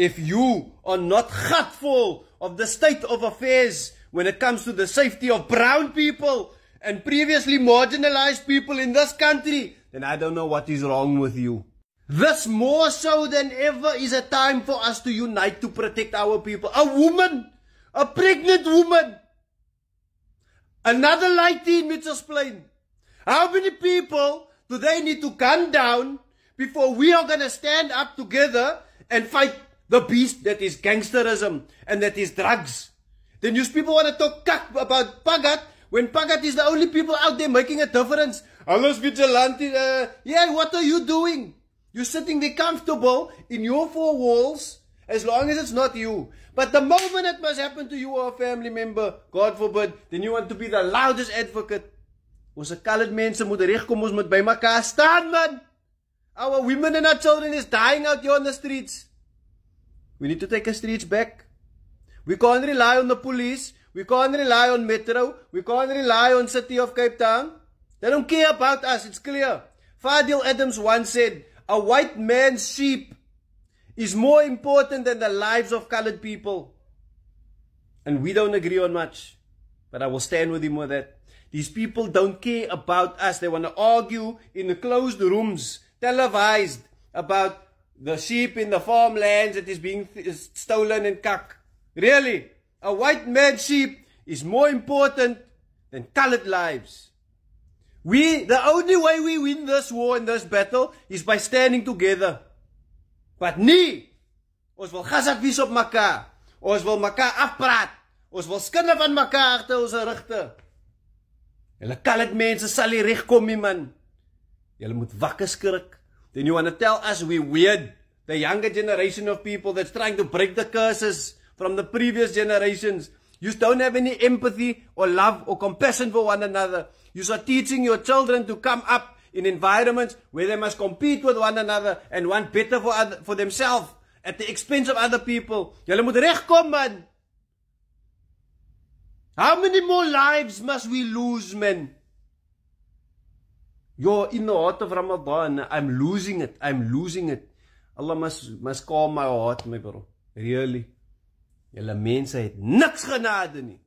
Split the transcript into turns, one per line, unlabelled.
if you are not gutful of the state of affairs when it comes to the safety of brown people and previously marginalized people in this country, then I don't know what is wrong with you. This more so than ever is a time for us to unite to protect our people. A woman, a pregnant woman, another light in Mitchell's Plain. How many people do they need to gun down before we are going to stand up together and fight the beast that is gangsterism and that is drugs? Then you people want to talk kak about Pagat when Pagat is the only people out there making a difference. Alles vigilante. Yeah, what are you doing? You're sitting there comfortable in your four walls as long as it's not you. But the moment it must happen to you or a family member, God forbid, then you want to be the loudest advocate. Ons colored mense moet regkom, ons moet by mekaar staan, man. Our women and our children is dying out here on the streets. We need to take the streets back. We can't rely on the police. We can't rely on Metro. We can't rely on City of Cape Town. They don't care about us, it's clear. Fadil Adams once said, a white man's sheep is more important than the lives of colored people. And we don't agree on much. But I will stand with him with that. These people don't care about us. They want to argue in the closed rooms, televised, about the sheep in the farmlands that is being stolen and kak. Really, a white man's sheep is more important than colored lives. The only way we win this war and this battle is by standing together. But nie, ons wil gasak wees op mekaar. Ons wil mekaar afpraat. Ons wil skinne van mekaar agter ons rugte. Julle colored mense sal nie regkom nie, man. Julle moet wakker skrik. Then you want to tell us we weird. The younger generation of people that's trying to break the curses from the previous generations. You don't have any empathy or love or compassion for one another. You are teaching your children to come up in environments where they must compete with one another and want better for themselves at the expense of other people. Julle moet regkom, man. How many more lives must we lose, man? You're in the heart of Ramadan. I'm losing it. I'm losing it. Allah must calm my heart, my bro. Really. Julle mense het niks genade nie.